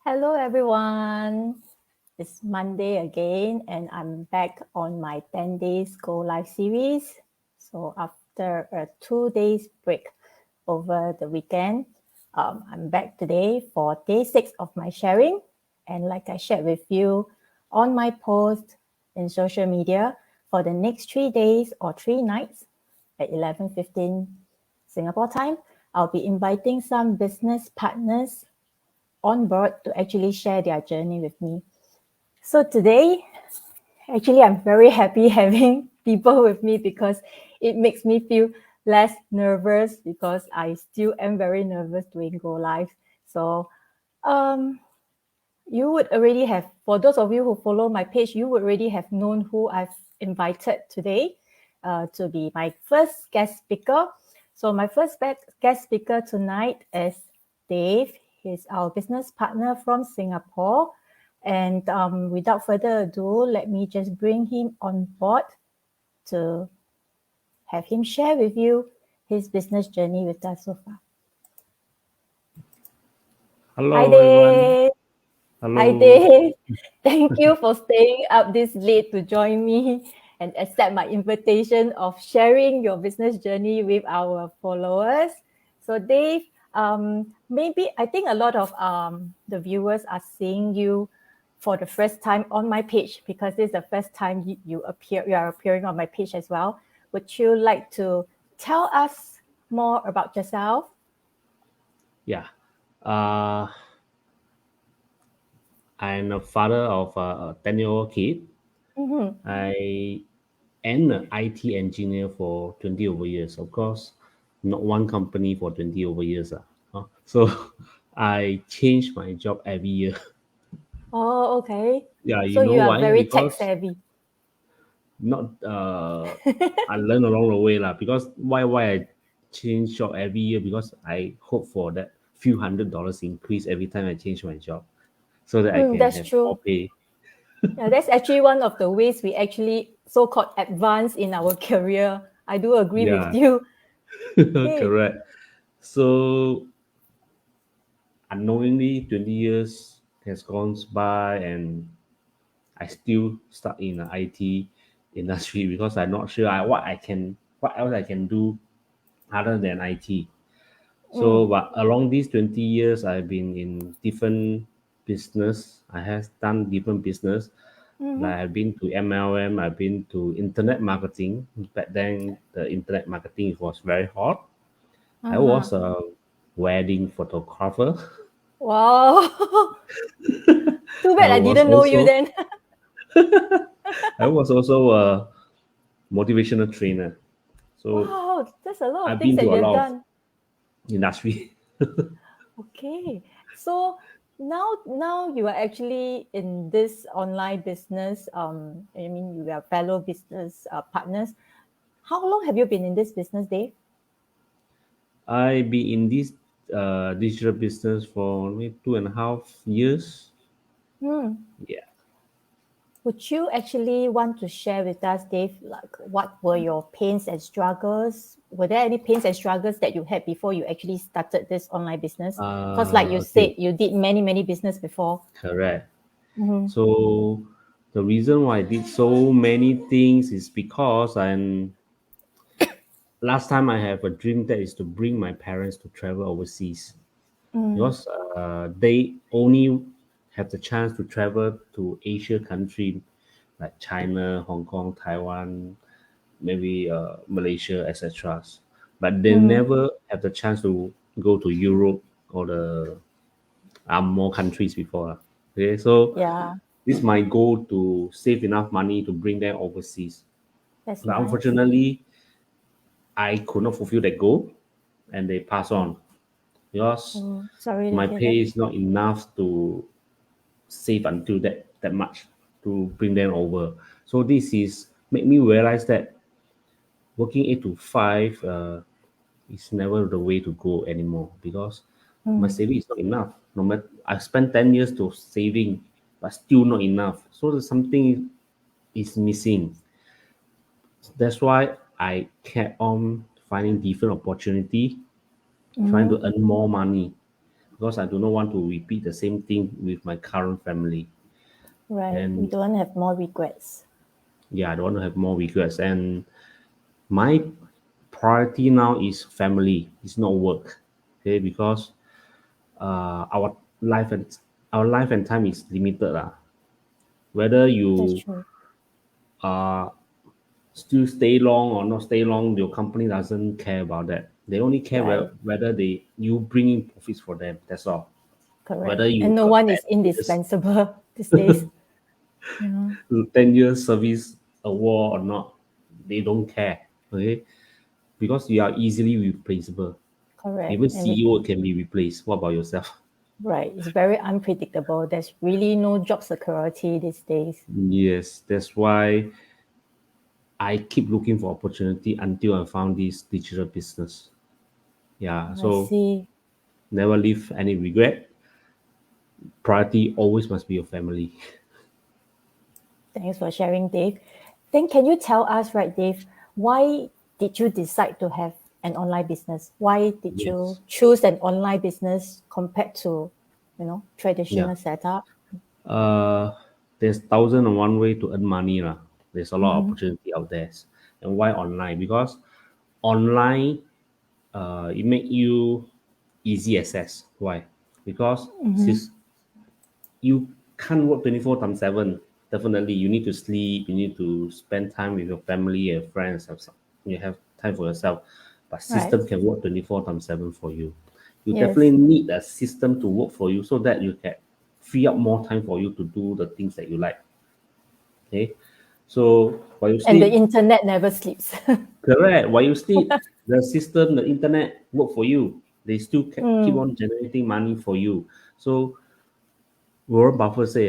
Hello, everyone. It's Monday again, and I'm back on my 10 Days GoLive series. So, after a 2 days break over the weekend, I'm back today for day 6 of my sharing. And like I shared with you on my post in social media, for the next 3 days or 3 nights at 11:15 Singapore time, I'll be inviting some business partners on board to actually share their journey with me. So today, actually, I'm very happy having people with me because it makes me feel less nervous because I still am very nervous doing Go Live. So, um, you would already have, for those of you who follow my page, you would already have known who I've invited today to be my first guest speaker. So my first guest speaker tonight is Dave. He's our business partner from Singapore. And without further ado, let me just bring him on board to have him share with you his business journey with us so far. Hi, Hello, everyone. Dave. Hi, Hello. Dave. Thank you for staying up this late to join me and accept my invitation of sharing your business journey with our followers. So, Dave, maybe I think a lot of the viewers are seeing you for the first time on my page because this is the first time you are appearing on my page as well. Would you like to tell us more about yourself? Yeah. Uh, I'm a father of a 10-year-old kid. Mm-hmm. I am an IT engineer for 20 over years. Of course, not one company for 20 over years. So I change my job every year. Oh, okay. Yeah, So you know you are why? very tech Because savvy. not I learn along the way lah. Because why I change job every year? Because I hope for that few $100 increase every time I change my job, so that I can That's have true. more pay. Yeah, that's actually one of the ways we actually so-called advance in our career. I do agree with Yeah, you. Okay. correct. So unknowingly, 20 years has gone by, and I still stuck in the IT industry because I'm not sure what else I can do other than IT. So, Mm. but along these 20 years, I've been in different business. I have done different business. Mm-hmm. Like I've been to MLM, I've been to internet marketing. Back then, the internet marketing was very hot. I Uh-huh. was a wedding photographer. Wow. Too bad I I was didn't know you also then. I was also a motivational trainer. So Wow, there's a lot of I've things been that to you a have lot of done. industry. Okay. So now you are actually in this online business. I mean, you are fellow business partners. How long have you been in this business, Dave? I be in this digital business for maybe 2.5 years. Hmm. Yeah. Would you actually want to share with us, Dave, like what were your pains and struggles? Were there any pains and struggles that you had before you actually started this online business? Because, like you Okay. said, you did many business before. Correct. Mm-hmm. So the reason why I did so many things is because last time I have a dream that is to bring my parents to travel overseas Mm. because they only have the chance to travel to Asia country like China, Hong Kong, Taiwan, maybe Malaysia, etc. But they Mm. never have the chance to go to Europe or the more countries before. Okay, so Yeah, this is my goal to save enough money to bring them overseas. that's But nice. unfortunately, I could not fulfill that goal, and they pass Oh, on because oh, sorry to my hear that. pay is not enough to save until that much to bring them over. So this is make me realize that working 8 to 5 is never the way to go anymore because my Mm. saving is not enough. No matter I spent 10 years to saving, but still not enough. So there's something is missing. That's why I kept on finding different opportunity, trying to Mm-hmm. earn more money. because I do not want to repeat the same thing with my current family. Right. We And don't have more regrets. yeah, I don't want to have more regrets. And my priority now is family. It's not work. Okay, because our life and time is limited. Whether That's you true. still stay long or not stay long, your company doesn't care about that. They only care Right. whether you bring in profits for them. That's all. Correct. Whether And you no got one is indispensable these days. Yeah. 10 years service award or not, they don't care. Okay, because you are easily replaceable. Correct. Even And it, CEO can be replaced. What about yourself? right. It's very unpredictable. There's really no job security these days. Yes, that's why I keep looking for opportunity until I found this digital business. Yeah, I so see. never leave any regret. Priority always must be your family. Thanks for sharing, Dave. Then can you tell us, right, Dave, why did you decide to have an online business? Why did you Yes. choose an online business compared to, Yeah. traditional setup? Uh, there's thousand and one way to earn money lah. There's a lot of Mm-hmm. opportunity out there. And why online? Because online, it make you easy access. Why? Because Mm-hmm. since you can't work 24 times 7, definitely you need to sleep, you need to spend time with your family and friends, you have time for yourself. But Right. system can work 24 times 7 for you. You definitely Yes. need a system to work for you so that you can free up more time for you to do the things that you like. Okay, so while you And the sleep, internet never sleeps. correct, while you sleep, the system, the internet work for you. They still keep Mm, on generating money for you. So Warren Buffett say,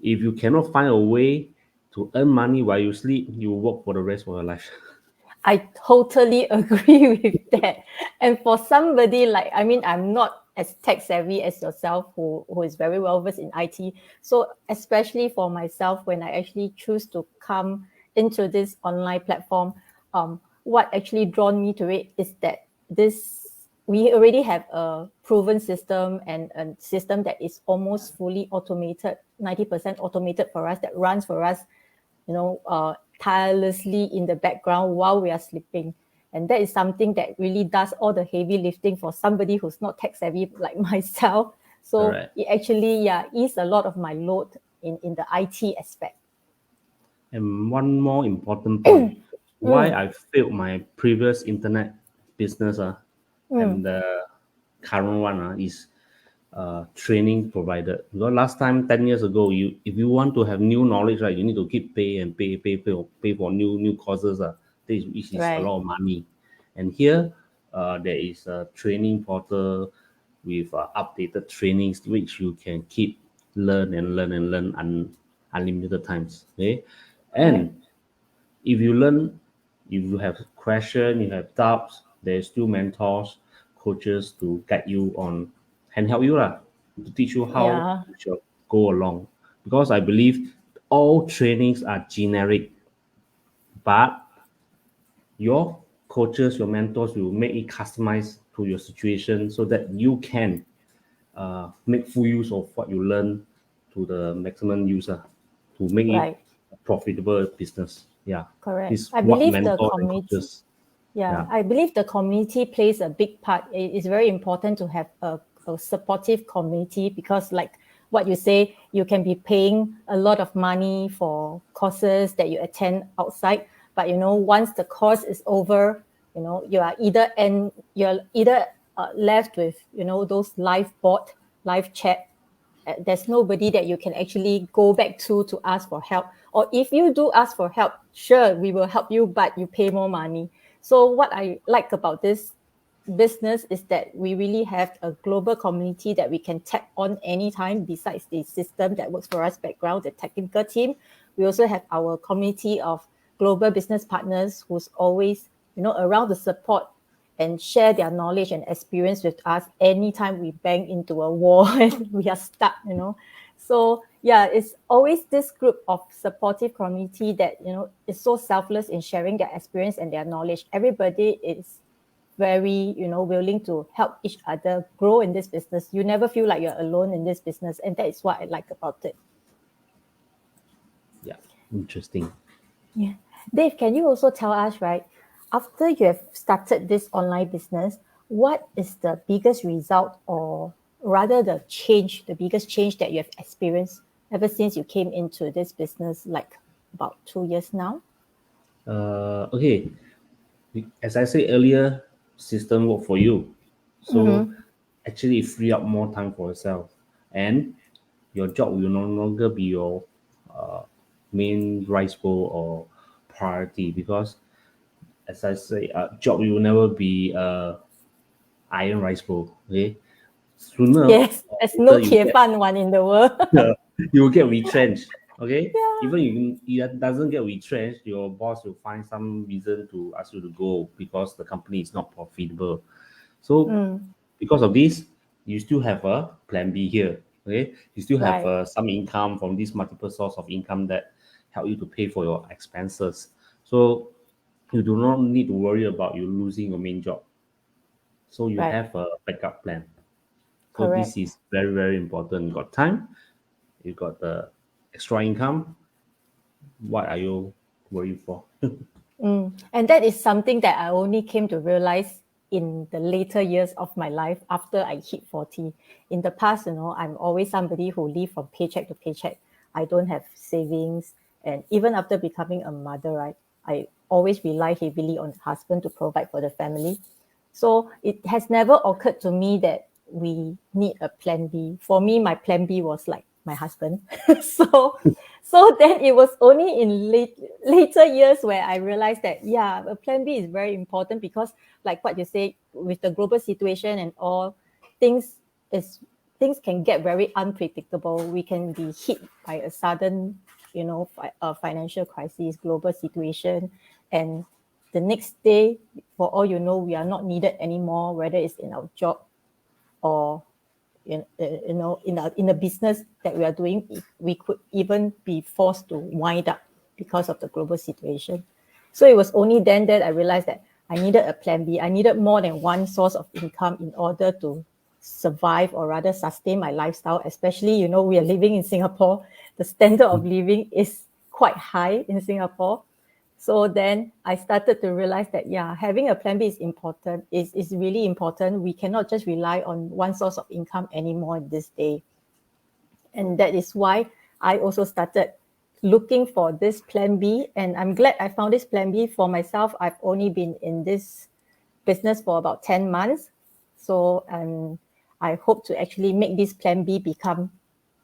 if you cannot find a way to earn money while you sleep, you work for the rest of your life. I totally agree with that. And for somebody like, I mean, I'm not as tech savvy as yourself, who is very well versed in IT. So, especially for myself, when I actually choose to come into this online platform, what actually drawn me to it is that this we already have a proven system and a system that is almost fully automated, 90% automated for us, that runs for us tirelessly in the background while we are sleeping. And that is something that really does all the heavy lifting for somebody who's not tech savvy like myself. So Correct. it actually, ease a lot of my load in the IT aspect. And one more important point, why Mm, I failed my previous internet business mm, and the current one is training provided. Because last time, 10 years ago, you if you want to have new knowledge, right, you need to keep pay and pay for new courses. This which is a right, lot of money. And here, there is a training portal with updated trainings which you can keep learn and learn and learn unlimited times. Okay, correct. and if you learn, if you have question, you have doubts, there's still mentors, coaches to guide you on and help you lah, to teach you how Yeah, you should go along. Because I believe all trainings are generic, but your coaches, your mentors will make it customized to your situation so that you can make full use of what you learn to the maximum user to make it right, a profitable business. Yeah, correct. this is I what believe the mentors and community, coaches. yeah, Yeah, I believe the community plays a big part. It is very important to have a supportive community because, like what you say, you can be paying a lot of money for courses that you attend outside, but once the course is over, you're either left with those live chat. There's nobody that you can actually go back to ask for help. Or if you do ask for help, sure, we will help you, but you pay more money. So what I like about this business is that we really have a global community that we can tap on anytime. Besides the system that works for us background, the technical team, we also have our community of global business partners who's always around to support and share their knowledge and experience with us anytime we bang into a wall and we are stuck. So yeah, it's always this group of supportive community that is so selfless in sharing their experience and their knowledge. Everybody is very, willing to help each other grow in this business. You never feel like you're alone in this business, and that is what I like about it. Yeah, interesting. Yeah. Dave, can you also tell us, right, after you have started this online business, what is the biggest result, or rather the biggest change that you have experienced ever since you came into this business, like about 2 years now? Okay, as I said earlier, system work for you. So Mm-hmm. actually it free up more time for yourself. And your job will no longer be your uh, main rice bowl or priority, because as I say, job will never be iron rice bowl. Okay, sooner Yes, or there's no later you get 铁饭碗in the world. you will get retrenched. Okay, Yeah. even you doesn't get retrenched, your boss will find some reason to ask you to go because the company is not profitable. So Mm, because of this, you still have a plan B here. Okay, you still have right, some income from this multiple source of income that help you to pay for your expenses. So you do not need to worry about you losing your main job. So you right, have a backup plan. So this correct. is very, very important. You got time, you got the extra income. What are you worried for? And that is something that I only came to realize in the later years of my life after I hit 40. In the past, I'm always somebody who live from paycheck to paycheck. I don't have savings. And even after becoming a mother, right, I always rely heavily on the husband to provide for the family. So it has never occurred to me that we need a plan B. For me, my plan B was like my husband. so so then it was only in later years where I realized that, yeah, a plan B is very important, because like what you say, with the global situation and all, things is things can get very unpredictable. We can be hit by a sudden, financial crisis, global situation, and the next day, for all you know, we are not needed anymore, whether it's in our job or in a business that we are doing. We could even be forced to wind up because of the global situation. So it was only then that I realized that I needed a plan B. I needed more than one source of income in order to survive, or rather sustain my lifestyle. Especially, we are living in Singapore. The standard of living is quite high in Singapore. So then I started to realize that, yeah, having a plan B is important, is really important. We cannot just rely on one source of income anymore in this day. And that is why I also started looking for this plan B. And I'm glad I found this plan B for myself. I've only been in this business for about 10 months. So I hope to actually make this plan B become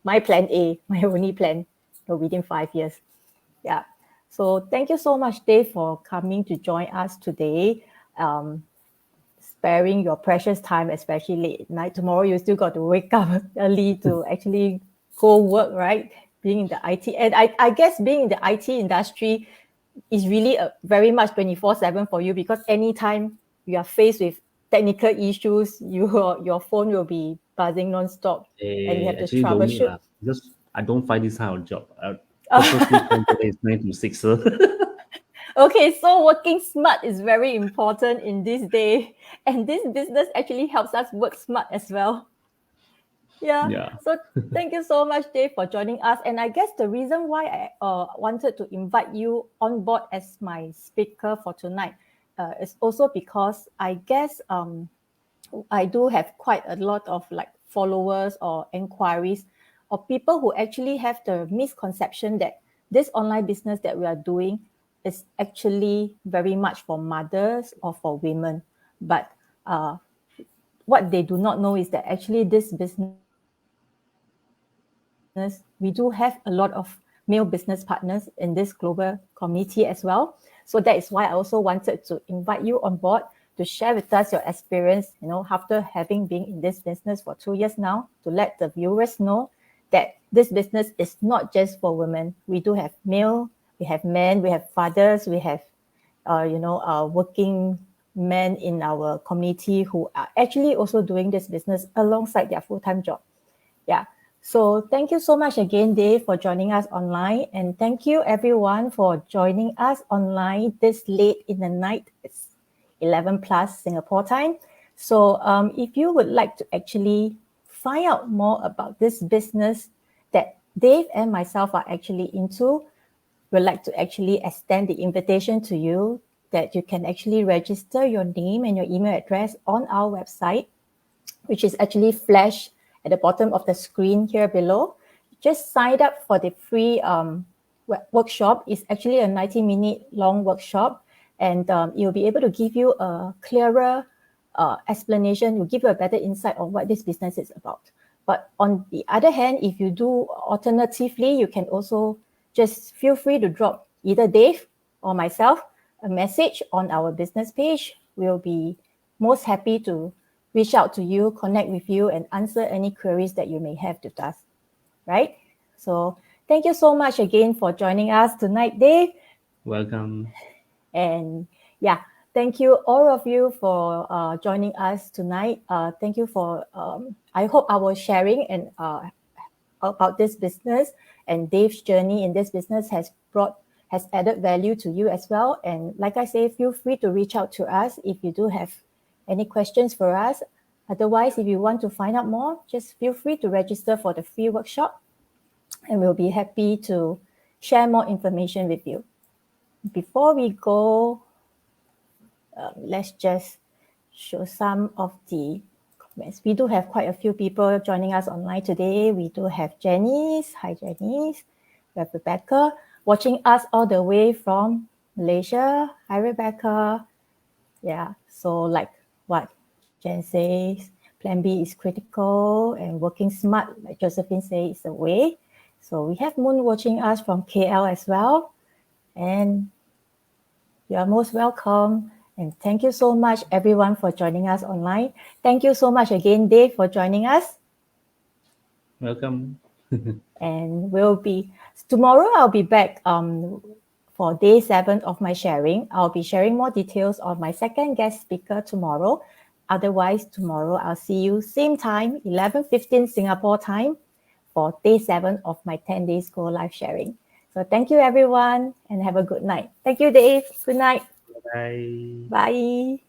my plan A, my only plan, within 5 years. Yeah. So thank you so much, Dave, for coming to join us today. Sparing your precious time, especially late at night. Tomorrow you still got to wake up early to actually go work, right? Being in the IT. And I guess being in the IT industry is really very much 24/7 for you, because anytime you are faced with technical issues, your phone will be buzzing nonstop, and you have to Actually, don't need troubleshoot. lah. Because I don't find this kind of job. I purposely find that it's 9 to 6. Okay, so working smart is very important in this day, and this business actually helps us work smart as well. Yeah. Yeah. So thank you so much, Dave, for joining us. And I guess the reason why I wanted to invite you on board as my speaker for tonight is also because I guess I do have quite a lot of like followers or inquiries, or people who actually have the misconception that this online business that we are doing is actually very much for mothers or for women. But uh, what they do not know is that actually this business, we do have a lot of male business partners in this global community as well. So that is why I also wanted to invite you on board to share with us your experience, after having been in this business for 2 years now, to let the viewers know that this business is not just for women. We do have male, we have men, we have fathers, we have working men in our community who are actually also doing this business alongside their full-time job. Yeah. So thank you so much again, Dave, for joining us online. And thank you everyone for joining us online this late in the night. 11 plus Singapore time. So if you would like to actually find out more about this business that Dave and myself are actually into, we'd like to actually extend the invitation to you that you can actually register your name and your email address on our website, which is actually flashed at the bottom of the screen here below. Just sign up for the free workshop. It's actually a 90-minute long workshop, and it will be able to give you a clearer explanation, will give you a better insight on what this business is about. But on the other hand, if you do alternatively, you can also just feel free to drop either Dave or myself a message on our business page. We'll be most happy to reach out to you, connect with you, and answer any queries that you may have with us, right? So thank you so much again for joining us tonight, Dave. Welcome. And yeah, thank you all of you for joining us tonight. Thank you for, I hope our sharing and about this business and Dave's journey in this business has added value to you as well. And like I say, feel free to reach out to us if you do have any questions for us. Otherwise, if you want to find out more, just feel free to register for the free workshop, and we'll be happy to share more information with you. Before we go, let's just show some of the comments. We do have quite a few people joining us online today. We do have Janice. Hi, Janice. We have Rebecca watching us all the way from Malaysia. Hi, Rebecca. Yeah, so like what Jen says, plan B is critical and working smart, like Josephine says, is the way. So we have Moon watching us from KL as well. And you are most welcome. And thank you so much, everyone, for joining us online. Thank you so much again, Dave, for joining us. Welcome. And tomorrow I'll be back for day 7 of my sharing. I'll be sharing more details on my second guest speaker tomorrow. Otherwise, tomorrow I'll see you same time, 11:15 Singapore time, for day 7 of my 10 Days GoLive sharing. So thank you, everyone, and have a good night. Thank you, Dave. Good night. Bye. Bye.